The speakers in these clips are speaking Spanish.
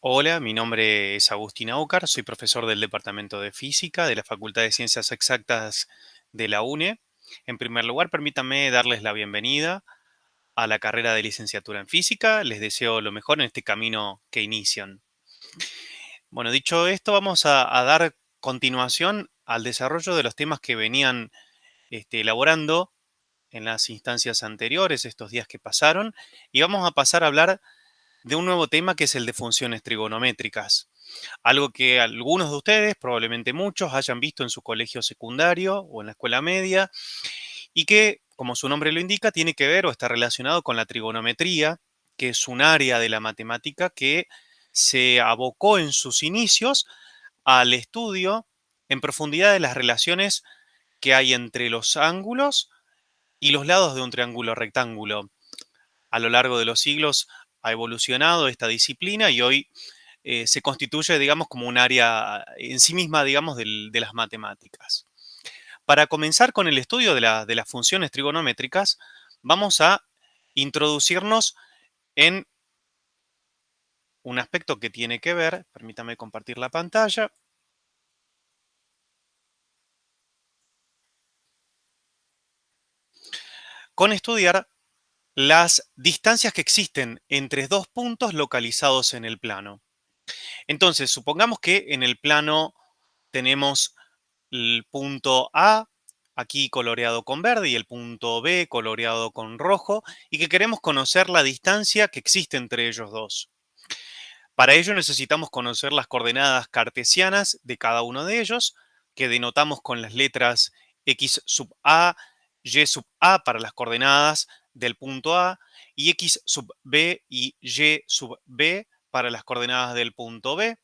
Hola, mi nombre es Agustín Aucar, soy profesor del Departamento de Física de la Facultad de Ciencias Exactas de la UNE. En primer lugar, permítanme darles la bienvenida a la carrera de licenciatura en Física. Les deseo lo mejor en este camino que inician. Bueno, dicho esto, vamos a dar continuación al desarrollo de los temas que venían elaborando en las instancias anteriores, estos días que pasaron, y vamos a pasar a hablar de un nuevo tema que es el de funciones trigonométricas. Algo que algunos de ustedes, probablemente muchos, hayan visto en su colegio secundario o en la escuela media y que, como su nombre lo indica, tiene que ver o está relacionado con la trigonometría, que es un área de la matemática que se abocó en sus inicios al estudio en profundidad de las relaciones que hay entre los ángulos y los lados de un triángulo rectángulo. A lo largo de los siglos ha evolucionado esta disciplina y hoy se constituye, digamos, como un área en sí misma, digamos, de las matemáticas. Para comenzar con el estudio de las funciones trigonométricas, vamos a introducirnos en un aspecto que tiene que ver, permítame compartir la pantalla, con estudiar las distancias que existen entre dos puntos localizados en el plano. Entonces, supongamos que en el plano tenemos el punto A, aquí coloreado con verde, y el punto B coloreado con rojo, y que queremos conocer la distancia que existe entre ellos dos. Para ello necesitamos conocer las coordenadas cartesianas de cada uno de ellos, que denotamos con las letras x sub a, y sub a para las coordenadas del punto A, y x sub b y y sub b para las coordenadas del punto B.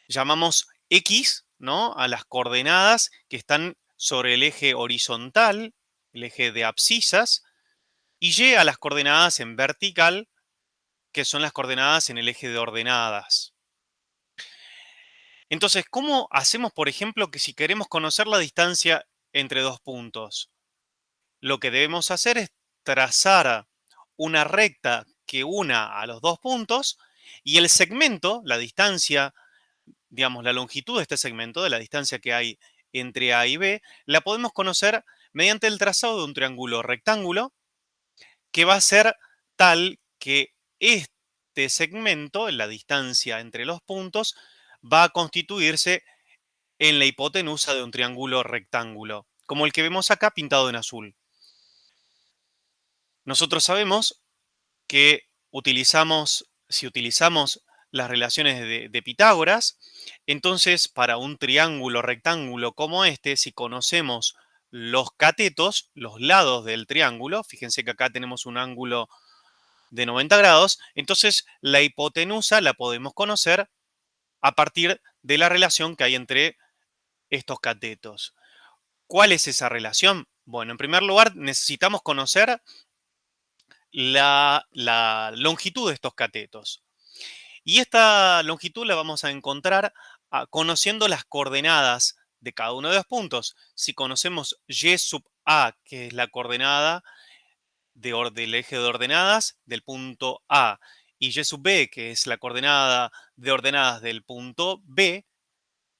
Llamamos X, ¿no?, a las coordenadas que están sobre el eje horizontal, el eje de abscisas, y Y a las coordenadas en vertical, que son las coordenadas en el eje de ordenadas. Entonces, ¿cómo hacemos, por ejemplo, que si queremos conocer la distancia entre dos puntos? Lo que debemos hacer es trazar una recta que una a los dos puntos y el segmento, la distancia, digamos, la longitud de este segmento, de la distancia que hay entre A y B, la podemos conocer mediante el trazado de un triángulo rectángulo que va a ser tal que este segmento, la distancia entre los puntos, va a constituirse en la hipotenusa de un triángulo rectángulo, como el que vemos acá pintado en azul. Nosotros sabemos que si utilizamos las relaciones de Pitágoras, entonces para un triángulo rectángulo como este, si conocemos los catetos, los lados del triángulo, fíjense que acá tenemos un ángulo de 90 grados, entonces la hipotenusa la podemos conocer a partir de la relación que hay entre estos catetos. ¿Cuál es esa relación? Bueno, en primer lugar necesitamos conocer la longitud de estos catetos. Y esta longitud la vamos a encontrar conociendo las coordenadas de cada uno de los puntos. Si conocemos y sub a, que es la coordenada del eje de ordenadas del punto A, y y sub b, que es la coordenada de ordenadas del punto B,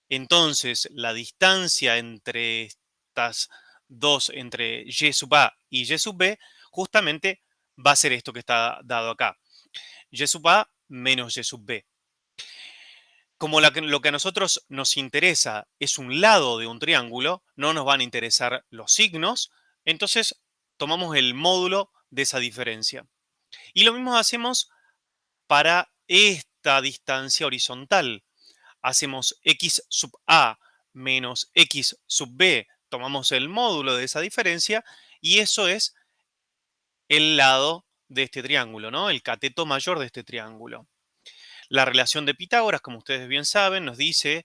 entonces la distancia entre estas dos, entre y sub A y y sub B, justamente va a ser esto que está dado acá. Y sub A menos y sub B. Como lo que a nosotros nos interesa es un lado de un triángulo, no nos van a interesar los signos, entonces tomamos el módulo de esa diferencia. Y lo mismo hacemos para esta distancia horizontal. Hacemos x sub a menos x sub b, tomamos el módulo de esa diferencia y eso es el lado de este triángulo, ¿no?, el cateto mayor de este triángulo. La relación de Pitágoras, como ustedes bien saben, nos dice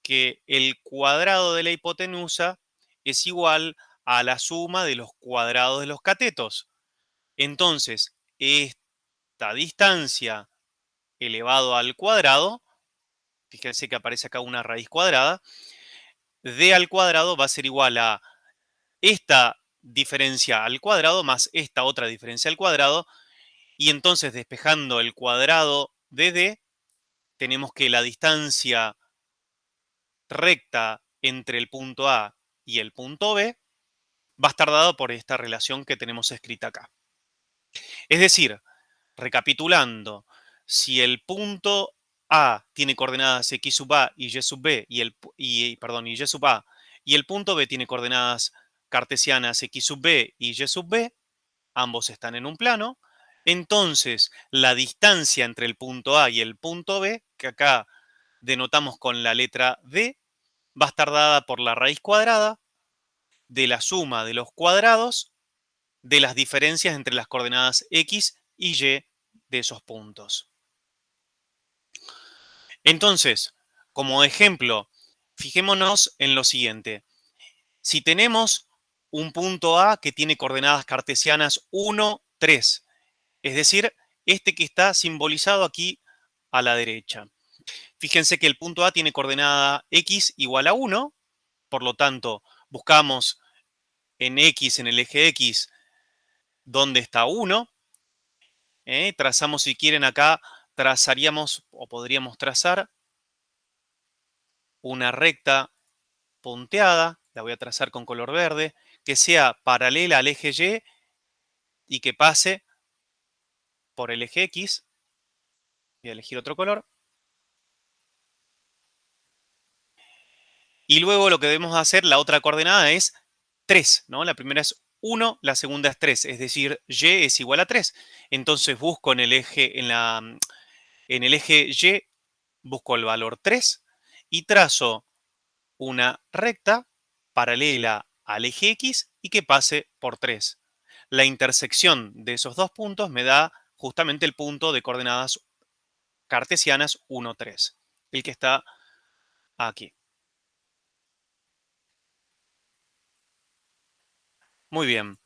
que el cuadrado de la hipotenusa es igual a la suma de los cuadrados de los catetos. Entonces, esta distancia elevado al cuadrado, fíjense que aparece acá una raíz cuadrada, d al cuadrado va a ser igual a esta diferencia al cuadrado más esta otra diferencia al cuadrado, y entonces despejando el cuadrado de d, tenemos que la distancia recta entre el punto A y el punto B va a estar dada por esta relación que tenemos escrita acá. Es decir, recapitulando, si el punto A tiene coordenadas x sub A y y sub B perdón, y y sub A, y el punto B tiene coordenadas cartesianas x sub B y y sub B, ambos están en un plano, entonces la distancia entre el punto A y el punto B, que acá denotamos con la letra D, va a estar dada por la raíz cuadrada de la suma de los cuadrados de las diferencias entre las coordenadas x y y de esos puntos. Entonces, como ejemplo, fijémonos en lo siguiente. Si tenemos un punto A que tiene coordenadas cartesianas 1, 3, es decir, este que está simbolizado aquí a la derecha. Fíjense que el punto A tiene coordenada x igual a 1, por lo tanto, buscamos en x, en el eje x, dónde está 1. Trazamos, si quieren, acá, trazaríamos o podríamos trazar una recta punteada, la voy a trazar con color verde, que sea paralela al eje y que pase por el eje X. Voy a elegir otro color. Y luego lo que debemos hacer, la otra coordenada es 3, ¿no? La primera es 1, la segunda es 3, es decir, y es igual a 3. Entonces busco en el eje, en el eje y, busco el valor 3 y trazo una recta paralela al eje X y que pase por 3. La intersección de esos dos puntos me da justamente el punto de coordenadas cartesianas 1, 3, el que está aquí. Muy bien.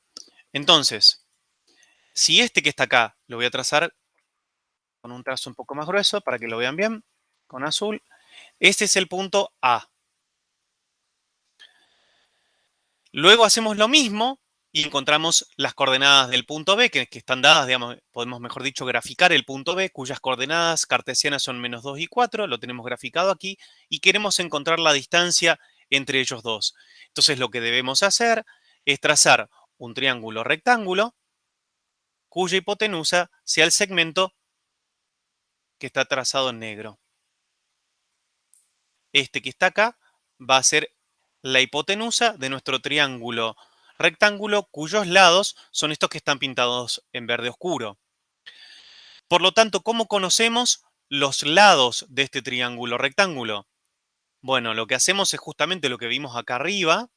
Entonces, si este que está acá lo voy a trazar con un trazo un poco más grueso para que lo vean bien, con azul, este es el punto A. Luego hacemos lo mismo y encontramos las coordenadas del punto B, que están dadas, digamos, podemos, mejor dicho, graficar el punto B, cuyas coordenadas cartesianas son -2 y 4, lo tenemos graficado aquí, y queremos encontrar la distancia entre ellos dos. Entonces lo que debemos hacer es trazar un triángulo rectángulo cuya hipotenusa sea el segmento que está trazado en negro. Este que está acá va a ser la hipotenusa de nuestro triángulo rectángulo cuyos lados son estos que están pintados en verde oscuro. Por lo tanto, ¿cómo conocemos los lados de este triángulo rectángulo? Bueno, lo que hacemos es justamente lo que vimos acá arriba.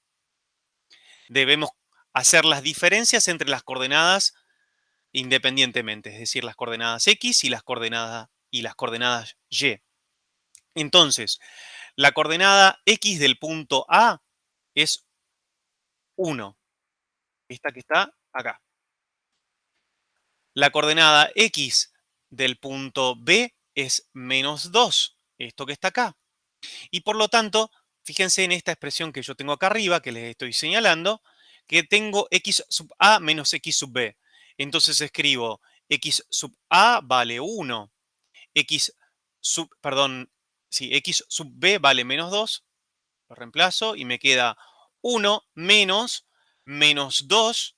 Debemos hacer las diferencias entre las coordenadas independientemente, es decir, las coordenadas x y las coordenadas y. Entonces, la coordenada x del punto A es 1, esta que está acá. La coordenada x del punto B es -2, esto que está acá. Y por lo tanto, fíjense en esta expresión que yo tengo acá arriba, que les estoy señalando, que tengo x sub A menos x sub B. Entonces escribo x sub A vale 1, x sub B vale -2, lo reemplazo y me queda 1 menos -2,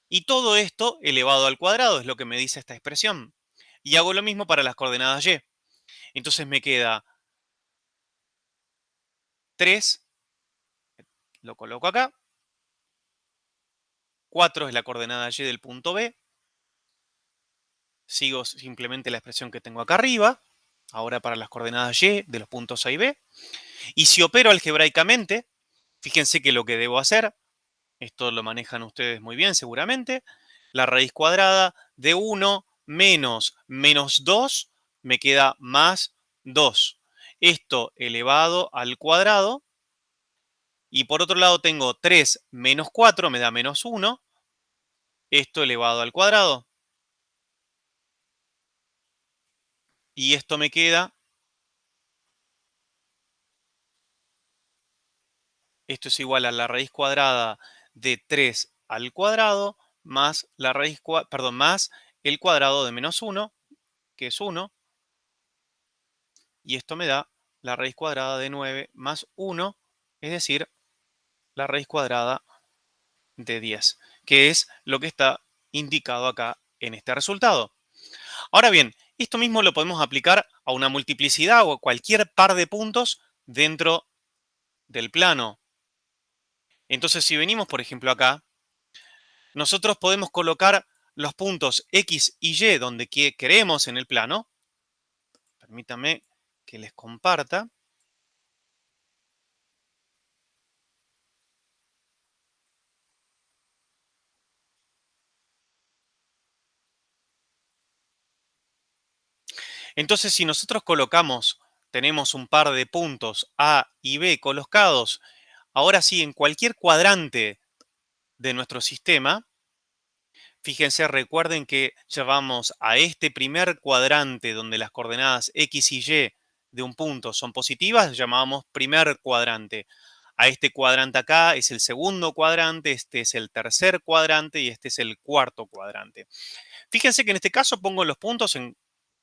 y todo esto elevado al cuadrado es lo que me dice esta expresión. Y hago lo mismo para las coordenadas y. Entonces me queda 3, lo coloco acá, 4 es la coordenada y del punto B, sigo simplemente la expresión que tengo acá arriba, ahora para las coordenadas y de los puntos A y B, y si opero algebraicamente, fíjense que lo que debo hacer, esto lo manejan ustedes muy bien seguramente, la raíz cuadrada de 1 menos -2 me queda más 2. Esto elevado al cuadrado. Y por otro lado tengo 3 menos 4 me da -1. Esto elevado al cuadrado. Y esto me queda, esto es igual a la raíz cuadrada de 3 al cuadrado más la raíz, más el cuadrado de -1, que es 1. y esto me da la raíz cuadrada de 9 más 1, es decir, la raíz cuadrada de 10, que es lo que está indicado acá en este resultado. Ahora bien, esto mismo lo podemos aplicar a una multiplicidad o a cualquier par de puntos dentro del plano. Entonces, si venimos, por ejemplo, acá, nosotros podemos colocar los puntos X y Y donde queremos en el plano. Permítanme que les comparta. Entonces, si nosotros colocamos, tenemos un par de puntos A y B colocados, ahora sí, en cualquier cuadrante de nuestro sistema, fíjense, recuerden que llevamos a este primer cuadrante donde las coordenadas X y Y de un punto son positivas, llamamos primer cuadrante. A este cuadrante acá es el segundo cuadrante, este es el tercer cuadrante y este es el cuarto cuadrante. Fíjense que en este caso pongo los puntos en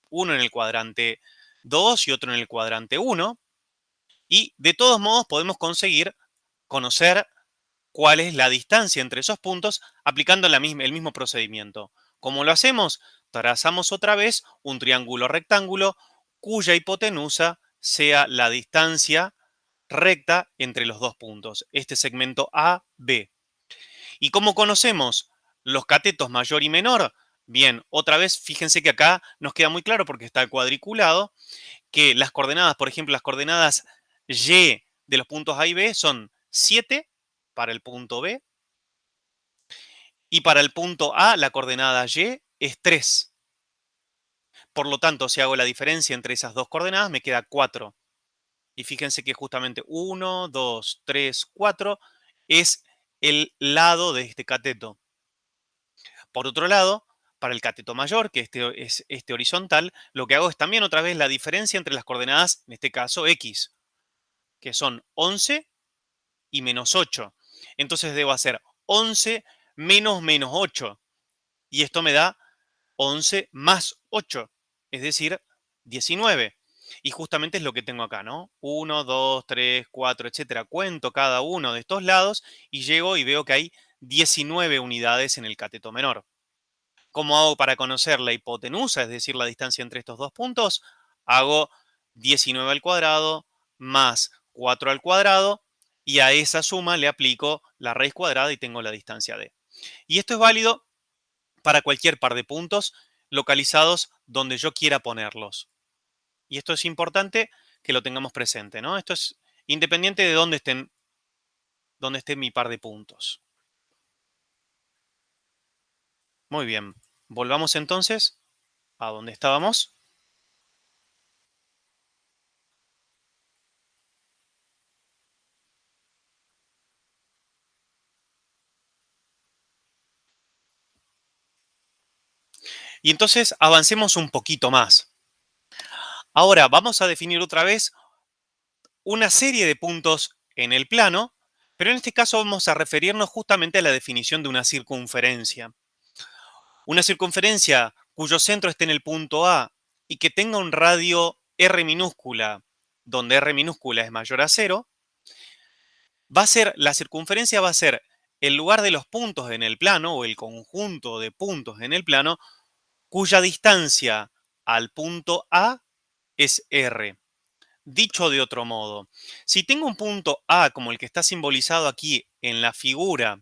uno en el cuadrante 2 y otro en el cuadrante 1, y de todos modos podemos conseguir conocer cuál es la distancia entre esos puntos aplicando el mismo procedimiento. ¿Cómo lo hacemos? Trazamos otra vez un triángulo rectángulo cuya hipotenusa sea la distancia recta entre los dos puntos, este segmento AB. ¿Y cómo conocemos los catetos mayor y menor? Bien, otra vez, fíjense que acá nos queda muy claro porque está cuadriculado que las coordenadas, por ejemplo, las coordenadas Y de los puntos A y B son 7 para el punto B, y para el punto A la coordenada Y es 3. Por lo tanto, si hago la diferencia entre esas dos coordenadas, me queda 4. Y fíjense que justamente 1, 2, 3, 4 es el lado de este cateto. Por otro lado, para el cateto mayor, que es este horizontal, lo que hago es también otra vez la diferencia entre las coordenadas, en este caso X, que son 11 y menos 8. Entonces debo hacer 11 menos menos 8. Y esto me da 11 más 8, es decir, 19. Y justamente es lo que tengo acá, ¿no? 1, 2, 3, 4, etcétera. Cuento cada uno de estos lados y llego y veo que hay 19 unidades en el cateto menor. ¿Cómo hago para conocer la hipotenusa, es decir, la distancia entre estos dos puntos? Hago 19 al cuadrado más 4 al cuadrado y a esa suma le aplico la raíz cuadrada y tengo la distancia d. Y esto es válido para cualquier par de puntos localizados donde yo quiera ponerlos. Y esto es importante que lo tengamos presente, ¿no? Esto es independiente de dónde esté mi par de puntos. Muy bien. Volvamos entonces a donde estábamos. Y entonces avancemos un poquito más. Ahora vamos a definir otra vez una serie de puntos en el plano, pero en este caso vamos a referirnos justamente a la definición de una circunferencia. Una circunferencia cuyo centro esté en el punto A y que tenga un radio r minúscula, donde r minúscula es mayor a 0, la circunferencia va a ser el lugar de los puntos en el plano o el conjunto de puntos en el plano cuya distancia al punto A es r. Dicho de otro modo, si tengo un punto A como el que está simbolizado aquí en la figura,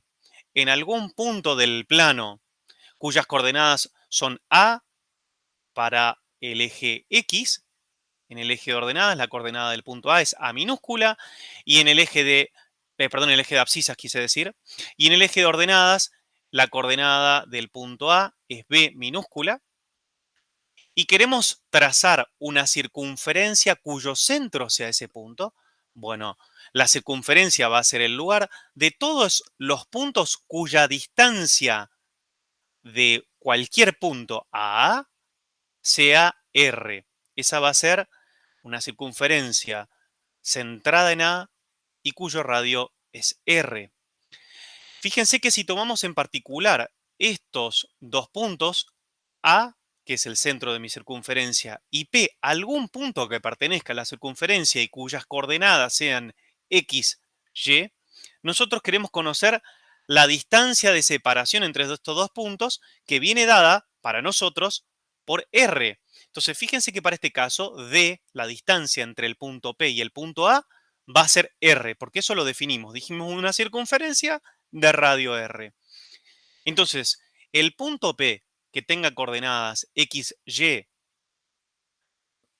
en algún punto del plano cuyas coordenadas son A para el eje X, en el eje de ordenadas la coordenada del punto A es A minúscula, y en el eje el eje de abscisas quise decir, y en el eje de ordenadas la coordenada del punto A es B minúscula, y queremos trazar una circunferencia cuyo centro sea ese punto. Bueno, la circunferencia va a ser el lugar de todos los puntos cuya distancia de cualquier punto a A sea R. Esa va a ser una circunferencia centrada en A y cuyo radio es R. Fíjense que si tomamos en particular estos dos puntos, A que es el centro de mi circunferencia, y P, algún punto que pertenezca a la circunferencia y cuyas coordenadas sean X, Y, nosotros queremos conocer la distancia de separación entre estos dos puntos que viene dada para nosotros por R. Entonces, fíjense que para este caso, D, la distancia entre el punto P y el punto A, va a ser R, porque eso lo definimos. Dijimos una circunferencia de radio R. Entonces, el punto P que tenga coordenadas X, Y,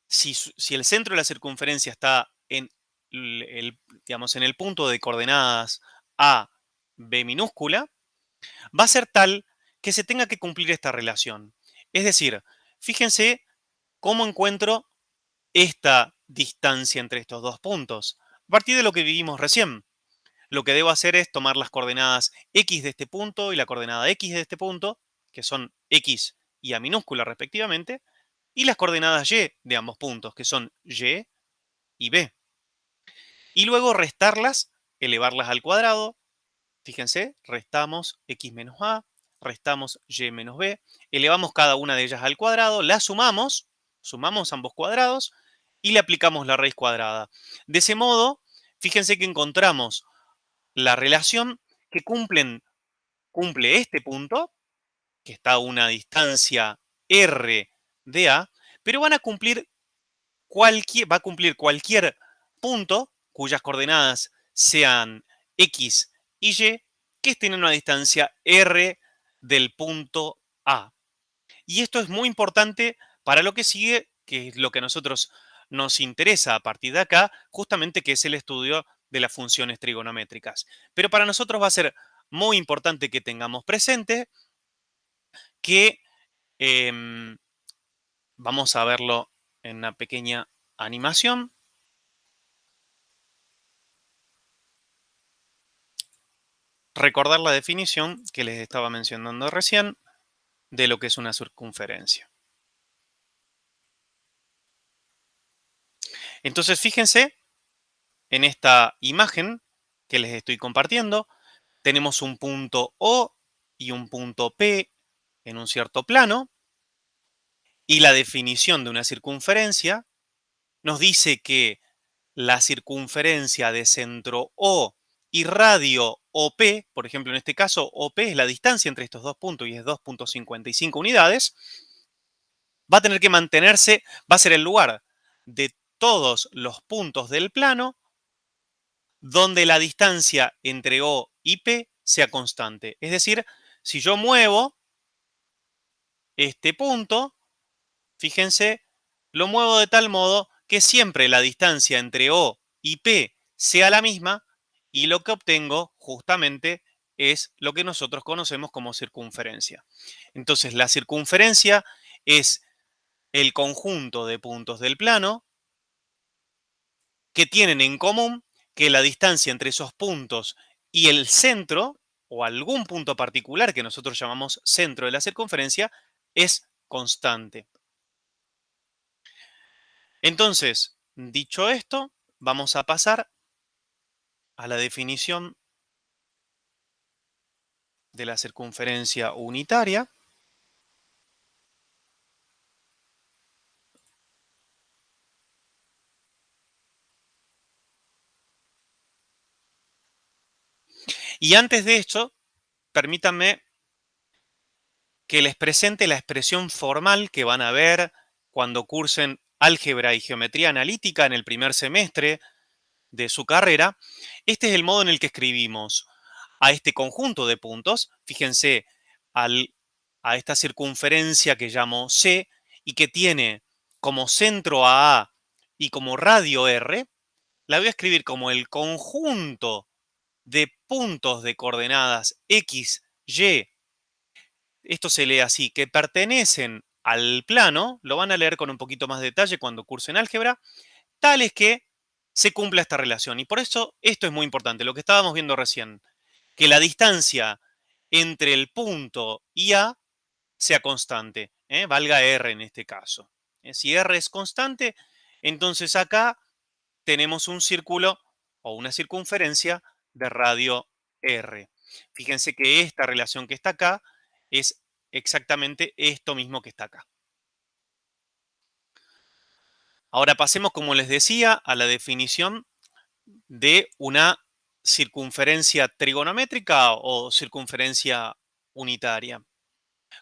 si el centro de la circunferencia está en digamos, en el punto de coordenadas A, B minúscula, va a ser tal que se tenga que cumplir esta relación. Es decir, fíjense cómo encuentro esta distancia entre estos dos puntos. A partir de lo que vivimos recién, lo que debo hacer es tomar las coordenadas X de este punto y la coordenada X de este punto, que son X y A minúscula respectivamente, y las coordenadas Y de ambos puntos, que son Y y B. Y luego restarlas, elevarlas al cuadrado. Fíjense, restamos X menos A, restamos Y menos B, elevamos cada una de ellas al cuadrado, las sumamos, sumamos ambos cuadrados y le aplicamos la raíz cuadrada. De ese modo, fíjense que encontramos la relación que cumple este punto, que está a una distancia R de A, pero va a cumplir cualquier punto cuyas coordenadas sean X y Y, que estén en una distancia R del punto A. Y esto es muy importante para lo que sigue, que es lo que a nosotros nos interesa a partir de acá, justamente que es el estudio de las funciones trigonométricas. Pero para nosotros va a ser muy importante que tengamos presente que vamos a verlo en una pequeña animación. Recordar la definición que les estaba mencionando recién de lo que es una circunferencia. Entonces, fíjense en esta imagen que les estoy compartiendo. Tenemos un punto O y un punto P en un cierto plano. Y la definición de una circunferencia nos dice que la circunferencia de centro O y radio OP, por ejemplo, en este caso, OP es la distancia entre estos dos puntos y es 2,55 unidades, va a tener que mantenerse, va a ser el lugar de todos los puntos del plano donde la distancia entre O y P sea constante. Es decir, si yo muevo este punto, fíjense, lo muevo de tal modo que siempre la distancia entre O y P sea la misma y lo que obtengo justamente es lo que nosotros conocemos como circunferencia. Entonces, la circunferencia es el conjunto de puntos del plano que tienen en común que la distancia entre esos puntos y el centro, o algún punto particular que nosotros llamamos centro de la circunferencia, es constante. Entonces, dicho esto, vamos a pasar a la definición de la circunferencia unitaria. Y antes de esto, permítanme que les presente la expresión formal que van a ver cuando cursen álgebra y geometría analítica en el primer semestre de su carrera. Este es el modo en el que escribimos a este conjunto de puntos. Fíjense, a esta circunferencia que llamo C y que tiene como centro a A y como radio R, la voy a escribir como el conjunto de puntos de coordenadas X, Y, esto se lee así, que pertenecen al plano, lo van a leer con un poquito más de detalle cuando cursen álgebra, tales que se cumpla esta relación. Y por eso esto es muy importante, lo que estábamos viendo recién, que la distancia entre el punto y A sea constante, valga R en este caso. Si R es constante, entonces acá tenemos un círculo o una circunferencia de radio R. Fíjense que esta relación que está acá es exactamente esto mismo que está acá. Ahora pasemos, como les decía, a la definición de una circunferencia trigonométrica o circunferencia unitaria.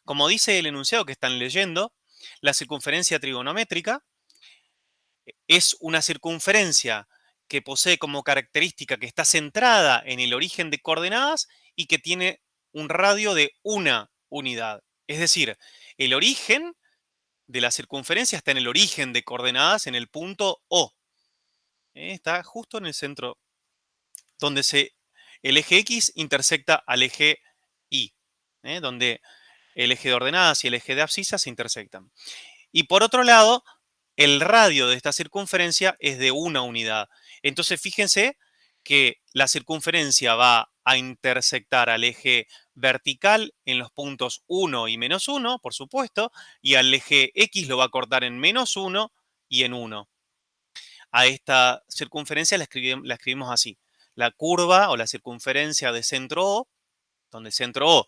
Como dice el enunciado que están leyendo, la circunferencia trigonométrica es una circunferencia que posee como característica que está centrada en el origen de coordenadas y que tiene un radio de una unidad. Es decir, el origen de la circunferencia está en el origen de coordenadas en el punto O. Está justo en el centro donde el eje X intersecta al eje Y, donde el eje de ordenadas y el eje de abscisas se intersectan. Y por otro lado, el radio de esta circunferencia es de una unidad. Entonces, fíjense que la circunferencia va a intersectar al eje vertical en los puntos 1 y -1, por supuesto, y al eje X lo va a cortar en -1 y en 1. A esta circunferencia la escribimos así. La curva o la circunferencia de centro O, donde el centro O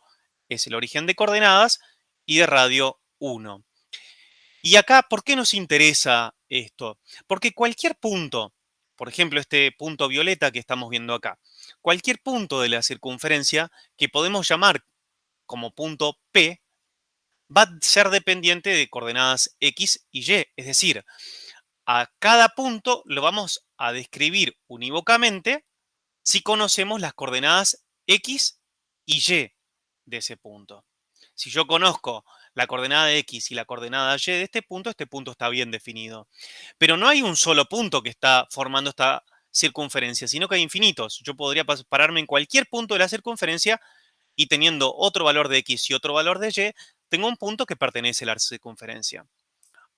es el origen de coordenadas y de radio 1. Y acá, ¿por qué nos interesa esto? Porque cualquier punto, por ejemplo, este punto violeta que estamos viendo acá, cualquier punto de la circunferencia que podemos llamar como punto P, va a ser dependiente de coordenadas X y Y. Es decir, a cada punto lo vamos a describir unívocamente si conocemos las coordenadas X y Y de ese punto. Si yo conozco la coordenada de X y la coordenada Y de este punto está bien definido. Pero no hay un solo punto que está formando esta circunferencia, sino que hay infinitos. Yo podría pararme en cualquier punto de la circunferencia y teniendo otro valor de X y otro valor de Y, tengo un punto que pertenece a la circunferencia.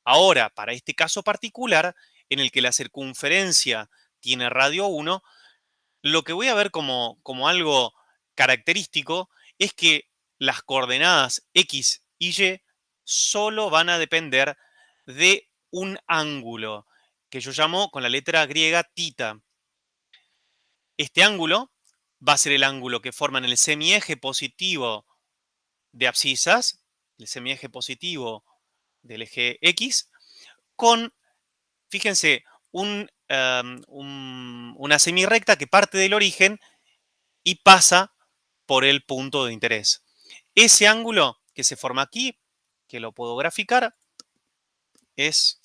Ahora, para este caso particular, en el que la circunferencia tiene radio 1, lo que voy a ver como algo característico es que las coordenadas X y Y solo van a depender de un ángulo, que yo llamo con la letra griega tita. Este ángulo va a ser el ángulo que forman el semieje positivo de abscisas, el semieje positivo del eje X, con, fíjense, una semirrecta que parte del origen y pasa por el punto de interés. Ese ángulo que se forma aquí, que lo puedo graficar, es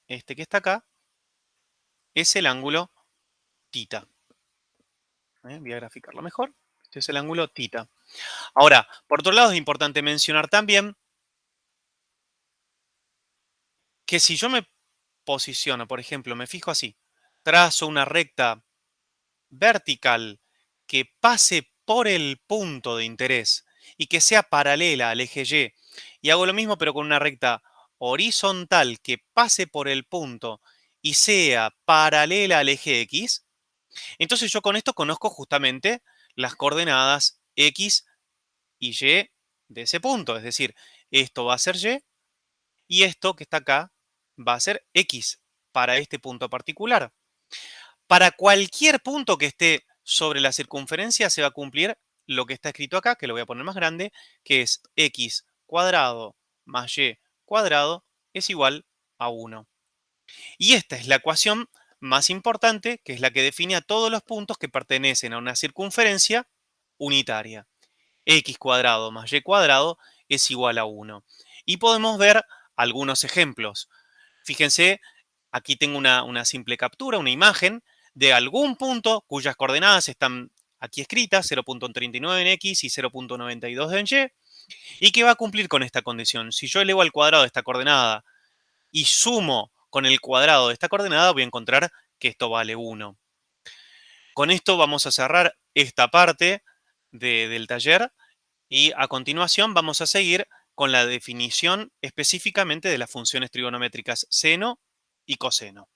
este que está acá, es el ángulo tita. Voy a graficarlo mejor. Este es el ángulo tita. Ahora, por otro lado, es importante mencionar también que si yo me posiciono, por ejemplo, me fijo así, trazo una recta vertical que pase por el punto de interés y que sea paralela al eje y hago lo mismo pero con una recta horizontal que pase por el punto y sea paralela al eje X, entonces yo con esto conozco justamente las coordenadas X y Y de ese punto. Es decir, esto va a ser y esto que está acá va a ser X para este punto particular. Para cualquier punto que esté sobre la circunferencia se va a cumplir lo que está escrito acá, que lo voy a poner más grande, que es x cuadrado más y cuadrado es igual a 1. Y esta es la ecuación más importante, que es la que define a todos los puntos que pertenecen a una circunferencia unitaria. X cuadrado más y cuadrado es igual a 1. Y podemos ver algunos ejemplos. Fíjense, aquí tengo una simple captura, una imagen de algún punto cuyas coordenadas están aquí escritas, 0.39 en X y 0.92 en Y que va a cumplir con esta condición. Si yo elevo al cuadrado esta coordenada y sumo con el cuadrado de esta coordenada, voy a encontrar que esto vale 1. Con esto vamos a cerrar esta parte del taller y a continuación vamos a seguir con la definición específicamente de las funciones trigonométricas seno y coseno.